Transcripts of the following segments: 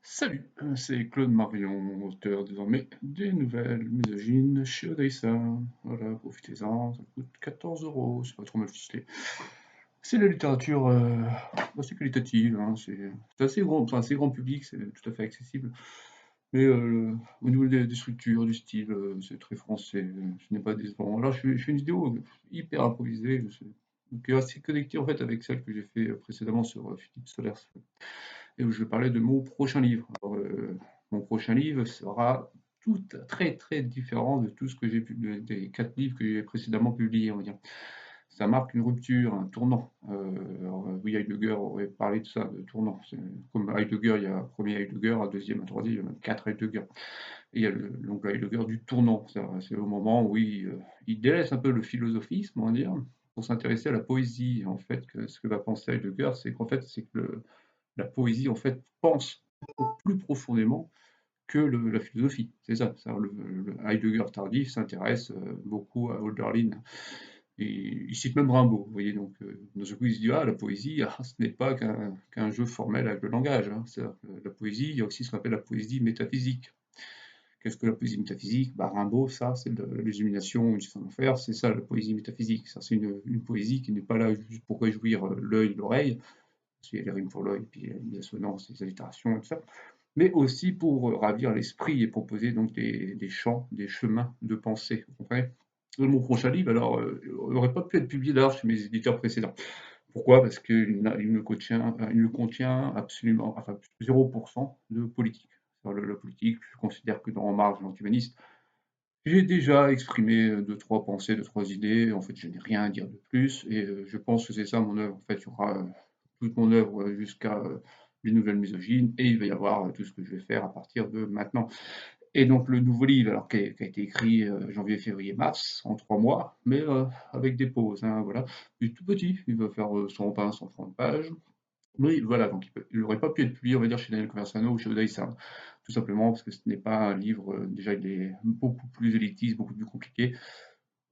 Salut, c'est Claude Marion, auteur désormais des nouvelles misogynes chez Odessa. Voilà, profitez-en, ça coûte 14 €, c'est pas trop mal ficelé. C'est la littérature assez qualitative, hein, c'est assez grand, enfin, assez grand public, c'est tout à fait accessible. Mais au niveau des structures, du style, c'est très français, ce n'est pas décevant. Là, je fais une vidéo hyper improvisée, je sais, donc assez connectée en fait avec celle que j'ai fait précédemment sur Philippe Solers et où je vais parler de mon prochain livre. Alors, mon prochain livre sera tout très très différent de tout ce que j'ai pu, des 4 livres que j'ai précédemment publiés, on va dire. Ça marque une rupture, un tournant. Oui, Heidegger aurait parlé de ça, de tournant. Comme Heidegger, il y a un premier Heidegger, un deuxième, un troisième, il y a même 4 Heidegger. Et il y a donc le Heidegger du tournant. C'est au moment où il délaisse un peu le philosophisme, on va dire, pour s'intéresser à la poésie. En fait, ce que va penser Heidegger, c'est qu'en fait, c'est que la poésie, en fait, pense plus profondément que la philosophie. C'est ça. Le Heidegger tardif s'intéresse beaucoup à Hölderlin. Et il cite même Rimbaud. Vous voyez, donc, dans ce coup, il se dit, ah, la poésie, ah, ce n'est pas qu'un jeu formel avec le langage, hein. La poésie, il y a aussi ce qu'on appelle la poésie métaphysique. Qu'est-ce que la poésie métaphysique? Bah, Rimbaud, ça, c'est de l'illumination, une façon de faire, c'est ça la poésie métaphysique. Ça, c'est une poésie qui n'est pas là juste pour réjouir l'œil, l'oreille, parce qu'il y a les rimes pour l'œil, puis les assonances, les allitérations et tout ça, mais aussi pour ravir l'esprit et proposer donc des champs, des chemins de pensée. Vous comprenez? Mon prochain livre, alors, n'aurait pas pu être publié d'ailleurs chez mes éditeurs précédents. Pourquoi? Parce il ne contient absolument, enfin, 0% de politique. La politique, je considère que dans En Marche, l'antihumaniste, j'ai déjà exprimé deux, trois pensées, deux, trois idées. En fait, je n'ai rien à dire de plus. Et je pense que c'est ça mon œuvre. En fait, il y aura toute mon œuvre jusqu'à les nouvelles misogynes. Et il va y avoir tout ce que je vais faire à partir de maintenant. Et donc, le nouveau livre, alors qui a été écrit janvier, février, mars, en 3 mois, mais avec des pauses, hein, voilà. Il est tout petit. Il va faire 120, 130 pages. Oui, voilà, donc il n'aurait pas pu être publié, on va dire, chez Daniel Conversano ou chez Odaïsa, tout simplement parce que ce n'est pas un livre, déjà il est beaucoup plus élitiste, beaucoup plus compliqué.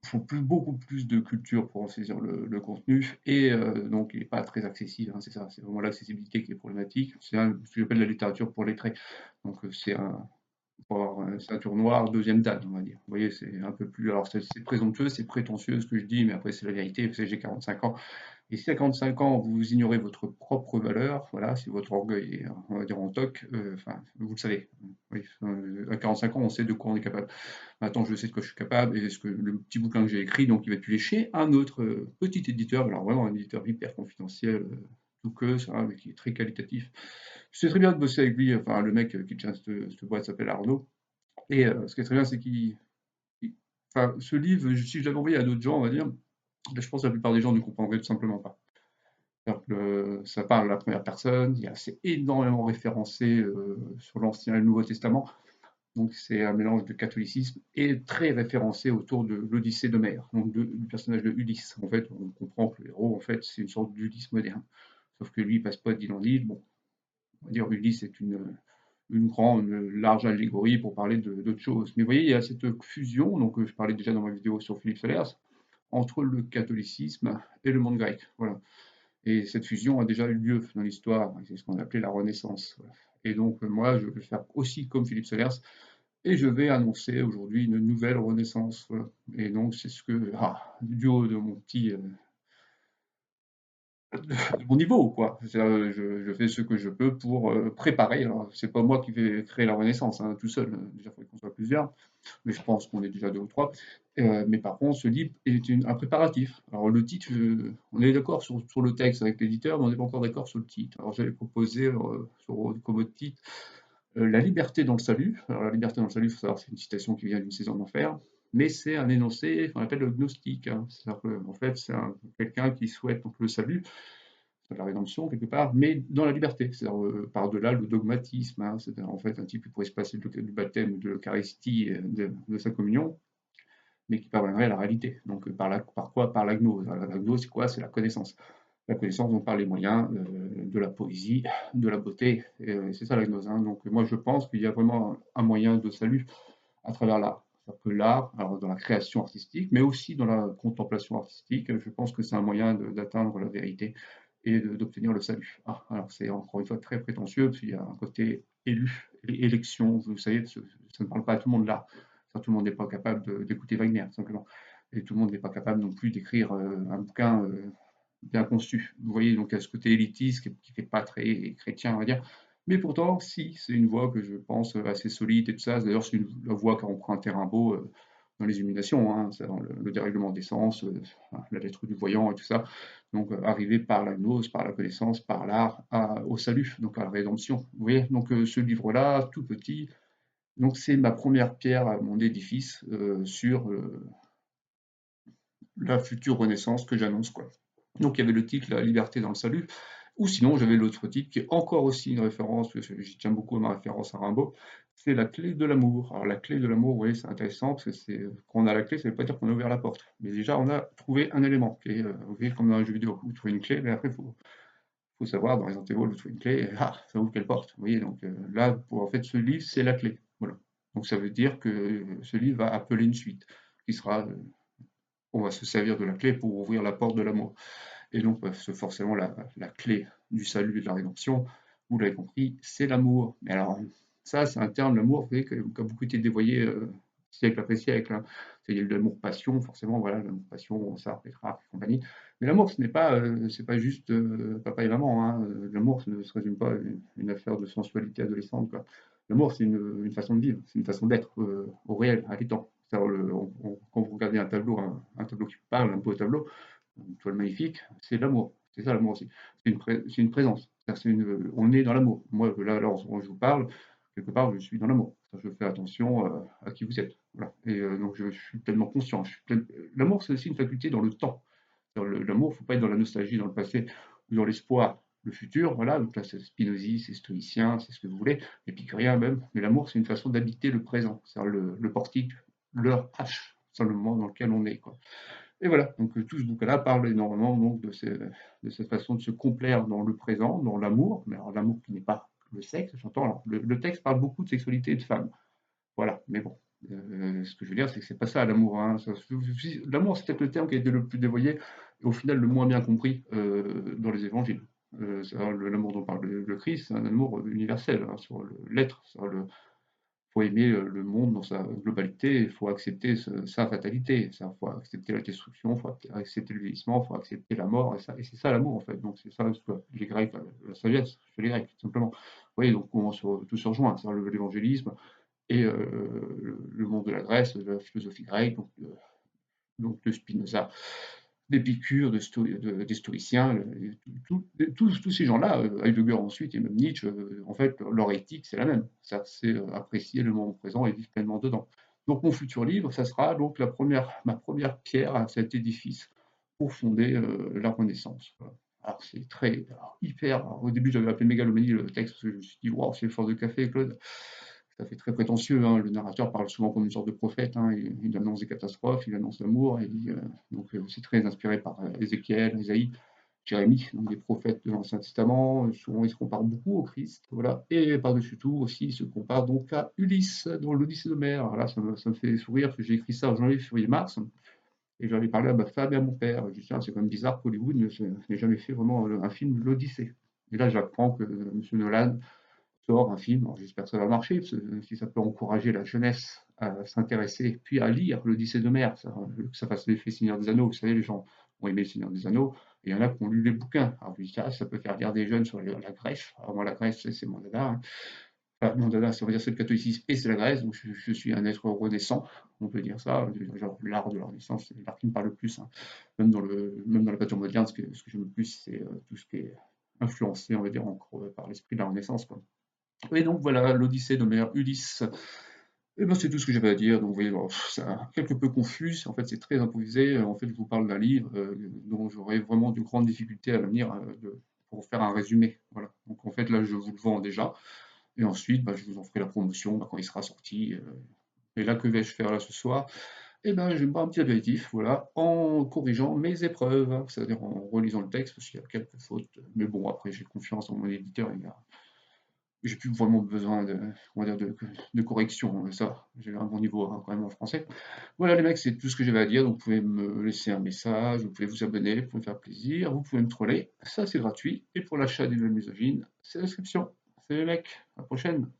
Il faut beaucoup plus de culture pour en saisir le contenu, et donc il n'est pas très accessible, hein, c'est ça, c'est vraiment l'accessibilité qui est problématique. Ce que j'appelle la littérature pour lettrés. Donc pour avoir un ceinture noire, deuxième date, on va dire. Vous voyez, c'est un peu plus. Alors c'est présomptueux, c'est prétentieux ce que je dis, mais après c'est la vérité, vous savez, j'ai 45 ans. Et si à 45 ans, vous ignorez votre propre valeur, voilà, si votre orgueil est, on va dire, en toc, enfin, vous le savez. Oui, à 45 ans, on sait de quoi on est capable. Maintenant, je sais de quoi je suis capable, et ce que le petit bouquin que j'ai écrit, donc il va être publié chez un autre petit éditeur, alors vraiment un éditeur hyper confidentiel, tout que ça, mais qui est très qualitatif. C'est très bien de bosser avec lui, enfin, le mec qui tient cette boîte s'appelle Arnaud. Et ce qui est très bien, c'est enfin, ce livre, si je l'avais envoyé à d'autres gens, on va dire, je pense que la plupart des gens ne comprendraient tout simplement pas. C'est-à-dire que ça parle à la première personne, c'est énormément référencé sur l'Ancien et le Nouveau Testament, donc c'est un mélange de catholicisme et très référencé autour de l'Odyssée d'Homère, donc du personnage de Ulysse. En fait, on comprend que le héros, en fait, c'est une sorte d'Ulysse moderne. Sauf que lui, il passe pas d'île en île. Bon, on va dire Ulysse est une large allégorie pour parler d'autres choses. Mais vous voyez, il y a cette fusion, donc je parlais déjà dans ma vidéo sur Philippe Solers, entre le catholicisme et le monde grec. Voilà. Et cette fusion a déjà eu lieu dans l'histoire, c'est ce qu'on appelait la Renaissance. Voilà. Et donc, moi, je vais faire aussi comme Philippe Solers, et je vais annoncer aujourd'hui une nouvelle Renaissance. Voilà. Et donc, c'est ce que, du haut de mon petit, de mon niveau, quoi. Je fais ce que je peux pour préparer. Alors, c'est pas moi qui vais créer la Renaissance, hein, tout seul. Déjà, il faudrait qu'on soit plusieurs, mais je pense qu'on est déjà deux ou trois. Mais par contre, ce livre est un préparatif. Alors, le titre, on est d'accord sur le texte avec l'éditeur, mais on n'est pas encore d'accord sur le titre. Alors, j'avais proposé comme autre titre La liberté dans le salut. Alors, la liberté dans le salut, il faut savoir, c'est une citation qui vient d'une saison d'enfer, mais c'est un énoncé qu'on appelle le gnostique, hein. C'est-à-dire qu'en fait, c'est quelqu'un qui souhaite donc le salut, la rédemption quelque part, mais dans la liberté, c'est-à-dire par-delà le dogmatisme, hein. C'est-à-dire en fait un type qui pourrait se passer du baptême, de l'Eucharistie, de sa communion, mais qui parviendrait à la réalité. Donc par quoi? Par la gnose. Alors, la gnose, c'est quoi? C'est la connaissance. La connaissance, on par les moyens de la poésie, de la beauté, c'est ça la gnose, hein. Donc moi je pense qu'il y a vraiment un moyen de salut à travers l'art. C'est-à-dire que l'art, alors dans la création artistique, mais aussi dans la contemplation artistique, je pense que c'est un moyen d'atteindre la vérité et d'obtenir le salut. Ah, alors c'est encore une fois très prétentieux, parce qu'il y a un côté élection, vous savez, ça ne parle pas à tout le monde là. Tout le monde n'est pas capable d'écouter Wagner, simplement. Et tout le monde n'est pas capable non plus d'écrire un bouquin bien conçu. Vous voyez, donc à ce côté élitiste qui fait pas très chrétien, on va dire. Mais pourtant, si, c'est une voix que je pense assez solide et tout ça. D'ailleurs, c'est la voix qui a emprunté Rimbaud dans les Illuminations, hein, dans le dérèglement des sens, la lettre du voyant et tout ça. Donc, arriver par la gnose, par la connaissance, par l'art, au salut, donc à la rédemption. Vous voyez, donc ce livre-là, tout petit, donc c'est ma première pierre à mon édifice sur la future renaissance que j'annonce, quoi. Donc il y avait le titre La liberté dans le salut, ou sinon j'avais l'autre titre qui est encore aussi une référence, parce que j'y tiens beaucoup à ma référence à Rimbaud, c'est La clé de l'amour. Alors la clé de l'amour, vous voyez, c'est intéressant, parce que c'est quand on a la clé, ça ne veut pas dire qu'on a ouvert la porte. Mais déjà, on a trouvé un élément, qui est, vous voyez, comme dans un jeu vidéo, vous trouvez une clé, mais après, faut savoir, dans Resident Evil, vous trouvez une clé, et, ah, ça ouvre quelle porte. Vous voyez, donc là, en fait, ce livre, c'est la clé. Voilà. Donc ça veut dire que ce livre va appeler une suite, qui sera, on va se servir de la clé pour ouvrir la porte de l'amour. Et donc, bah, c'est forcément la clé du salut et de la rédemption, vous l'avez compris, c'est l'amour. Mais alors, ça, c'est un terme, l'amour, vous savez, qui a beaucoup été dévoyé siècle après siècle, hein. Il y a eu l'amour-passion, forcément, voilà, l'amour-passion, ça, Pétrarque et compagnie. Mais l'amour, c'est pas juste papa et maman, hein. L'amour, ça ne se résume pas à une affaire de sensualité adolescente, quoi. L'amour, c'est une façon de vivre, c'est une façon d'être au réel, à l'étang. Quand vous regardez un tableau, un tableau qui parle, un beau tableau, une toile magnifique, c'est l'amour. C'est ça l'amour aussi. C'est une présence. On est dans l'amour. Moi, là, alors, je vous parle, quelque part, je suis dans l'amour. Je fais attention à qui vous êtes. Voilà. Et donc, je suis pleinement conscient. L'amour, c'est aussi une faculté dans le temps. L'amour, il ne faut pas être dans la nostalgie, dans le passé, ou dans l'espoir, le futur. Voilà. Donc là, c'est Spinozzi, c'est stoïcien, c'est ce que vous voulez, épicurien même. Mais l'amour, c'est une façon d'habiter le présent. C'est-à-dire le portique, l'heure H, c'est le moment dans lequel on est, quoi. Et voilà, donc tout ce bouquin-là parle énormément donc, de cette façon de se complaire dans le présent, dans l'amour, mais alors l'amour qui n'est pas le sexe, j'entends. Alors, le texte parle beaucoup de sexualité et de femmes, voilà, mais bon, ce que je veux dire, c'est que c'est pas ça l'amour, hein. L'amour, c'est peut-être le terme qui a été le plus dévoyé et au final le moins bien compris dans les évangiles. L'amour dont parle le Christ, c'est un amour universel, hein, sur l'être, sur faut aimer le monde dans sa globalité, il faut accepter sa fatalité, il faut accepter la destruction, il faut accepter le vieillissement, il faut accepter la mort, et c'est ça l'amour en fait. Donc c'est ça, les Grecs, la sagesse chez les Grecs, tout simplement. Vous voyez, donc tout se rejoint, c'est l'évangélisme et le monde de la Grèce, de la philosophie grecque, donc de Spinoza, d'Épicure, des stoïciens, tous ces gens-là, Heidegger ensuite et même Nietzsche, en fait, leur éthique, c'est la même. Ça, c'est apprécier le moment présent et vivre pleinement dedans. Donc mon futur livre, ça sera donc ma première pierre à cet édifice pour fonder la Renaissance. Voilà. Alors c'est hyper. Alors, au début, j'avais appelé mégalomanie le texte parce que je me suis dit, waouh, c'est fort de café, Claude. Ça fait très prétentieux, hein. Le narrateur parle souvent comme une sorte de prophète, hein. Il annonce des catastrophes, il annonce l'amour, donc c'est très inspiré par Ézéchiel, Isaïe, Jérémie, donc des prophètes de l'Ancien Testament. Souvent, il se compare beaucoup au Christ, voilà. Et par-dessus tout aussi, il se compare donc à Ulysse dans l'Odyssée d'Homère. Alors là, ça me fait sourire parce que j'ai écrit ça en janvier, février, mars, et j'en ai parlé à ma femme et à mon père. Je dis, ah, c'est quand même bizarre qu'Hollywood n'ait jamais fait vraiment un film de l'Odyssée. Et là, j'apprends que M. Nolan sort un film. Alors, j'espère que ça va marcher, parce que si ça peut encourager la jeunesse à s'intéresser, puis à lire l'Odyssée d'Homère, que ça fasse l'effet Seigneur des Anneaux. Vous savez, les gens ont aimé le Seigneur des Anneaux, et il y en a qui ont lu les bouquins. Alors je dis, ah, ça peut faire lire des jeunes sur la Grèce. Alors moi, la Grèce, c'est mon dada, hein. Enfin, mon dada, ça veut dire c'est le catholicisme et c'est la Grèce, donc je suis un être renaissant, on peut dire ça. Genre, l'art de la Renaissance, c'est l'art qui me parle le plus, hein. Même dans la peinture moderne, ce que j'aime le plus, c'est tout ce qui est influencé, on va dire, encore par l'esprit de la Renaissance, quoi. Et donc voilà, l'Odyssée d'Homère, Ulysse. Et ben c'est tout ce que j'avais à dire. Donc vous voyez, bon, c'est quelque peu confus. En fait, c'est très improvisé. En fait, je vous parle d'un livre dont j'aurais vraiment de grandes difficultés à l'avenir pour faire un résumé. Voilà. Donc en fait, là, je vous le vends déjà. Et ensuite, bah, je vous en ferai la promotion quand il sera sorti. Et là, que vais-je faire là ce soir? Eh ben, je vais me boire un petit apéritif, voilà, en corrigeant mes épreuves, hein, c'est-à-dire en relisant le texte, parce qu'il y a quelques fautes. Mais bon, après, j'ai confiance en mon éditeur, j'ai plus vraiment besoin de, on va dire de correction, ça, j'ai un bon niveau hein, quand même en français. Voilà les mecs, c'est tout ce que j'avais à dire, donc vous pouvez me laisser un message, vous pouvez vous abonner pour me faire plaisir, vous pouvez me troller, ça c'est gratuit, et pour l'achat des nouvelles misogynes, c'est l'inscription. Salut les mecs, à la prochaine.